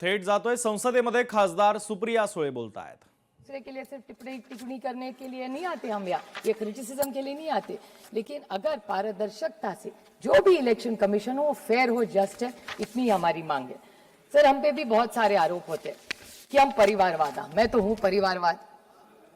थेट जातोय संसदेमध्ये खासदार सुप्रिया सुळे बोलतायत। दूसरे के लिए सिर्फ टिप्पणी करने के लिए नहीं आते हम यहाँ, ये क्रिटिसिज्म के लिए नहीं आते, लेकिन अगर पारदर्शिता से जो भी इलेक्शन कमीशन हो वो फेयर हो, जस्ट है, इतनी हमारी मांग है। सर, हम पे भी बहुत सारे आरोप होते हैं कि हम परिवारवाद, मैं तो हूँ परिवारवाद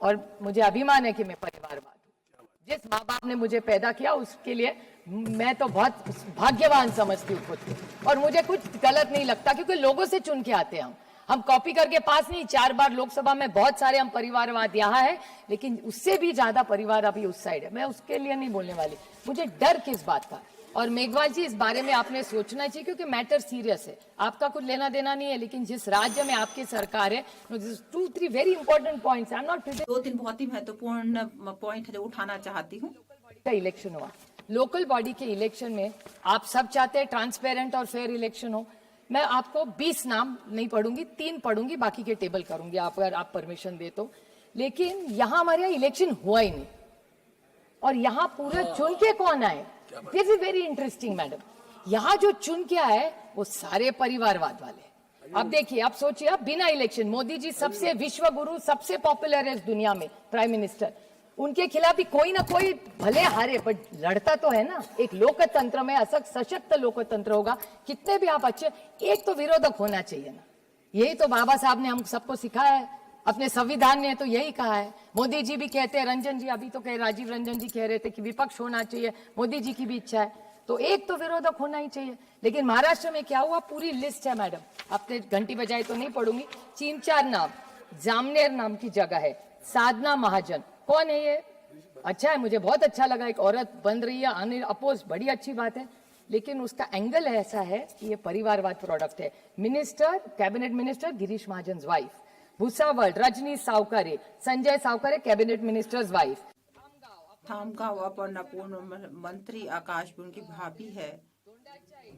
और मुझे अभिमान है कि मैं परिवारवाद हूँ। जिस माँ बाप ने मुझे पैदा किया उसके लिए मैं तो बहुत भाग्यवान समझती हूँ खुद को, और मुझे कुछ गलत नहीं लगता क्योंकि लोगों से चुन के आते हैं हम कॉपी करके पास नहीं। 4 बार लोकसभा में बहुत सारे हम परिवारवाद यहाँ है, लेकिन उससे भी ज्यादा परिवार अभी उस साइड है। मैं उसके लिए नहीं बोलने वाली, मुझे डर किस बात का। और मेघवाल जी, इस बारे में आपने सोचना चाहिए क्योंकि मैटर सीरियस है, आपका कुछ लेना देना नहीं है, लेकिन जिस राज्य में आपकी सरकार है, 2-3 very important points, I am not 2-3 बहुत ही महत्वपूर्ण पॉइंट है जो उठाना चाहती हूँ। का इलेक्शन हुआ, लोकल बॉडी के इलेक्शन में आप सब चाहते हैं ट्रांसपेरेंट और फेयर इलेक्शन हो। मैं आपको 20 नाम नहीं पढ़ूंगी, 3 पढ़ूंगी, बाकी के टेबल करूंगी आप अगर आप परमिशन दे तो। लेकिन यहां हमारे यहाँ इलेक्शन हुआ ही नहीं, और यहाँ पूरा चुन के कौन आए, this is very interesting madam. यहाँ जो चुन के आए वो सारे परिवारवाद वाले। अब देखिए, आप सोचिए, अब बिना इलेक्शन, मोदी जी सबसे विश्व गुरु, सबसे पॉपुलर है इस दुनिया में प्राइम मिनिस्टर, उनके खिलाफ भी कोई ना कोई भले हारे पर लड़ता तो है ना। एक लोकतंत्र में सशक्त लोकतंत्र होगा, कितने भी आप अच्छे, एक तो विरोधक होना चाहिए ना। यही तो बाबा साहब ने हम सबको सिखाया है, अपने संविधान ने तो यही कहा है। मोदी जी भी कहते हैं, रंजन जी अभी तो कह, राजीव रंजन जी कह रहे थे कि विपक्ष होना चाहिए, मोदी जी की भी इच्छा है, तो एक तो विरोधक होना ही चाहिए। लेकिन महाराष्ट्र में क्या हुआ, पूरी लिस्ट है मैडम, आपने घंटी बजाई तो नहीं पढ़ूंगी, 3-4 नाम। जामनेर नाम की जगह है, साधना महाजन, कौन है ये? अच्छा है, मुझे बहुत अच्छा लगा, एक औरत बन रही है अनिल अपोज, बड़ी अच्छी बात है, लेकिन उसका एंगल ऐसा है कि ये परिवारवाद प्रोडक्ट है। Minister, cabinet minister Girish Mahajan wife, Bhusawal Rajni Savkare, Sanjay Savkare cabinet ministers wife. Thamgaon Aparna पूर्ण मंत्री आकाश उनकी भाभी है।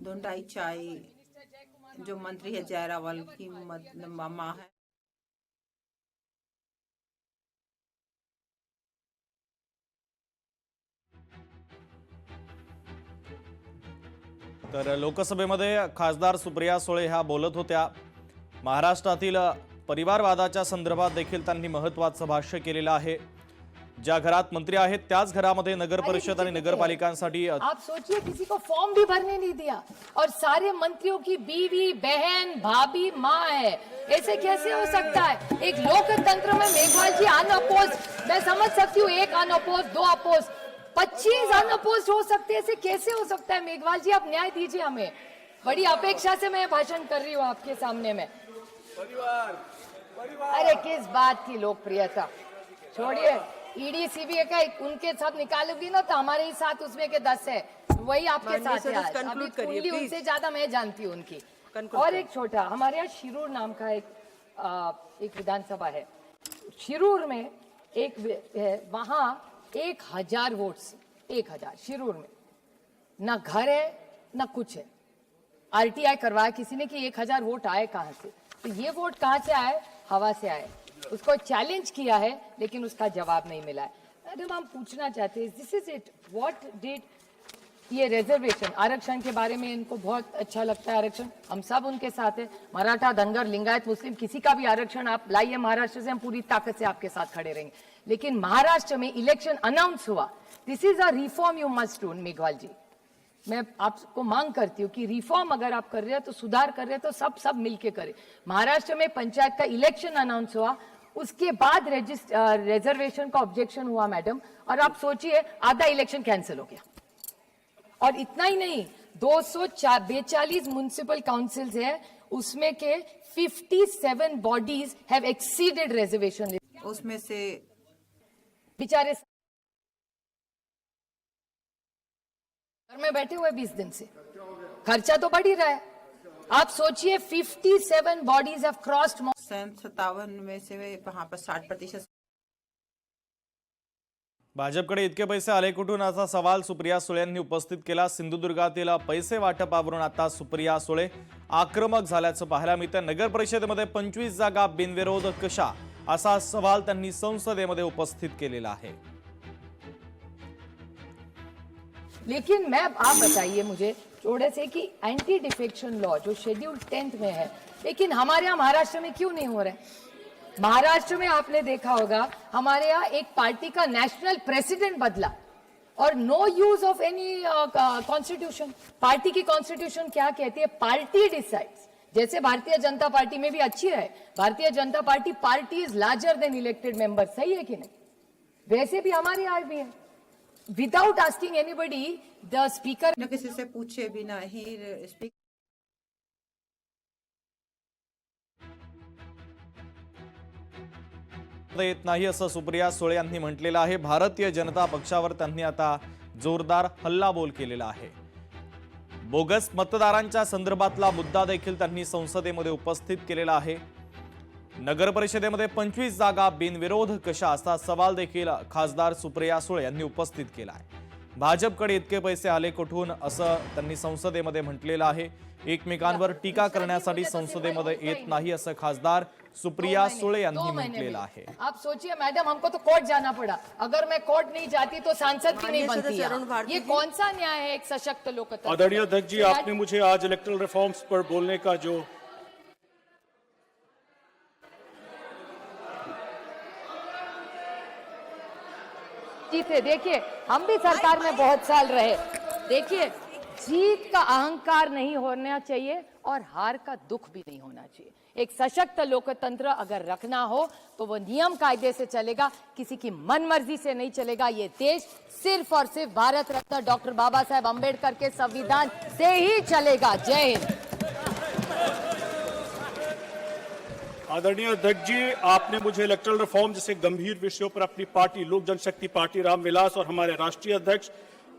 दोंडाई चाई जो मंत्री है जयरावल की मामा है। तर लोकसभेमध्ये खासदार सुप्रिया सुळे ह्या बोलत होत्या। महाराष्ट्रातील परिवारवादाच्या संदर्भात देखील त्यांनी महत्त्वाचं भाष्य केलेलं आहे। ज्या घरात मंत्री आहेत त्याच घरामध्ये नगर परिषद आणि नगरपालिकांसाठी आप सोचिए, किसी को फॉर्म भी भरने नहीं दिया, और सारे मंत्रियों की बीवी, बहन, भाभी, माँ है। ऐसे कैसे हो सकता है एक लोकतंत्र में? मेघवाल जी अनअपोज, मैं समझ सकती हूँ, 1 अनअपोज, 2 अपोज, 25 अनअपोज हो सकते हैं, ऐसे कैसे हो सकता है? मेघवाल जी, आप न्याय दीजिए हमें, बड़ी अपेक्षा से मैं भाषण कर रही हूँ आपके सामने में। अरे किस बात की लोकप्रियता, छोड़िए। ईडी सीबीआई का उनके साथ निकालोगी ना तो हमारे ही साथ उसमें के 10 है, वही आपके साथ है। अभी कुंडली उनसे ज्यादा मैं जानती हूँ उनकी। और एक छोटा, हमारे यहाँ शिरूर नाम का एक विधानसभा है, शिरूर में एक है, वहां 1000 वोट्स, 1000 शिरूर में, ना घर है ना कुछ है। आरटीआई करवाया किसी ने कि 1000 वोट आए कहां से, तो ये वोट कहां से आए? हवा से आए। उसको चैलेंज किया है लेकिन उसका जवाब नहीं मिला है। मैडम, हम पूछना चाहते हैं, this is it, what did ये रिजर्वेशन, आरक्षण के बारे में इनको बहुत अच्छा लगता है आरक्षण, हम सब उनके साथ है। मराठा, धनगर, लिंगायत, मुस्लिम, किसी का भी आरक्षण आप लाइए महाराष्ट्र से, हम पूरी ताकत से आपके साथ खड़े रहेंगे। लेकिन महाराष्ट्र में इलेक्शन अनाउंस हुआ, this is a reform you must do. Meghwal ji, मैं आपको मांग करती हूँ कि रिफॉर्म अगर आप कर रहे हैं तो सुधार कर रहे हैं तो सब मिलके करें। महाराष्ट्र में पंचायत का इलेक्शन अनाउंस हुआ, उसके बाद रिजर्वेशन का ऑब्जेक्शन हुआ मैडम, और आप सोचिए आधा इलेक्शन कैंसिल हो गया। और इतना ही नहीं, 242 म्युनिसिपल काउंसिल्स है, उसमें के 57 बॉडीज हैव एक्सीडेड रिजर्वेशन। उसमें से बेचारे घर में बैठे हुए 20 दिन से, खर्चा तो बढ़ ही रहा है। आप सोचिए 57 बॉडीज हैव क्रॉस्ड 57 में से वहां पर 60%। भाजपकडे इतके पैसे आले कुठून असा सवाल सुप्रिया सुळे यांनी उपस्थित केला। सिंधुदुर्गातील पैसे वाटपावरून आता सुप्रिया सुळे आक्रमक झाल्याचं पाहायला मिळतं। नगर परिषदेमध्ये 25 जागा बिनविरोध कशा, असा सवाल त्यांनी संसदेमध्ये उपस्थित केलेला आहे। लेकिन मैं, आप बताइए मुझे थोड़े से कि एंटी डिफेक्शन लॉ जो शेड्यूल 10th में है, लेकिन हमारे यहाँ महाराष्ट्र में क्यों नहीं हो रहा है? महाराष्ट्र में आपने देखा होगा हमारे यहाँ एक पार्टी का नेशनल प्रेसिडेंट बदला और no use of any constitution. Party की कॉन्स्टिट्यूशन क्या कहती है? Party decides. जैसे भारतीय जनता पार्टी में भी अच्छी है, Bharatiya Janata party is larger than elected member, सही है कि नहीं? वैसे भी हमारे यहाँ भी है, without asking anybody the speaker न किसी से पूछे बिना ही स्पीकर येत नाही असं सुप्रिया सुळे यांनी म्हटलेलं आहे। भारतीय जनता पक्षावर त्यांनी आता जोरदार हल्लाबोल केलेला आहे। बोगस मतदारांच्या संदर्भातला मुद्दा देखील त्यांनी संसदेमध्ये उपस्थित केलेला आहे। नगर परिषदेमध्ये 25 जागा बिनविरोध कशा असा सवाल देखील खासदार सुप्रिया सुळे यांनी उपस्थित केला आहे। भाजपकडे इतके पैसे आले कुठून असं त्यांनी संसदेमध्ये म्हटलेलं आहे। एकमेकांवर टीका करण्यासाठी संसदेमध्ये येत नाही असं खासदार सुप्रिया सुळे यांनी म्हटलेलं आहे। आप सोचिए मैडम, हमको तो कोर्ट जाना पड़ा, अगर मैं कोर्ट नहीं जाती तो सांसद भी नहीं बनती। ये कौन सा न्याय है एक सशक्त लोकतंत्र? आदरणीय अध्यक्ष जी, आपने मुझे आज इलेक्टोरल रिफॉर्म्स पर बोलने का जो थे, देखिए हम भी सरकार में बहुत साल रहे, देखिए जीत का अहंकार नहीं होना चाहिए और हार का दुख भी नहीं होना चाहिए। एक सशक्त लोकतंत्र अगर रखना हो तो वो नियम कायदे से चलेगा, किसी की मनमर्जी से नहीं चलेगा। ये देश सिर्फ और सिर्फ भारत रत्न डॉक्टर बाबा साहेब अंबेडकर के संविधान से ही चलेगा। जय हिंद। आदरणीय अध्यक्ष जी, आपने मुझे इलेक्टोरल रिफॉर्म जैसे गंभीर विषयों पर अपनी पार्टी लोक जनशक्ति पार्टी रामविलास और हमारे राष्ट्रीय अध्यक्ष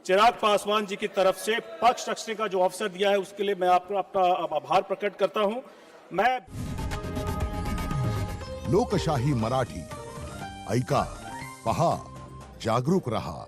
चिराग पासवान जी की तरफ से पक्ष रखने का जो अवसर दिया है उसके लिए मैं आपका आभार प्रकट करता हूं। मैं लोकशाही मराठी ऐका, पहा, जागरूक रहा।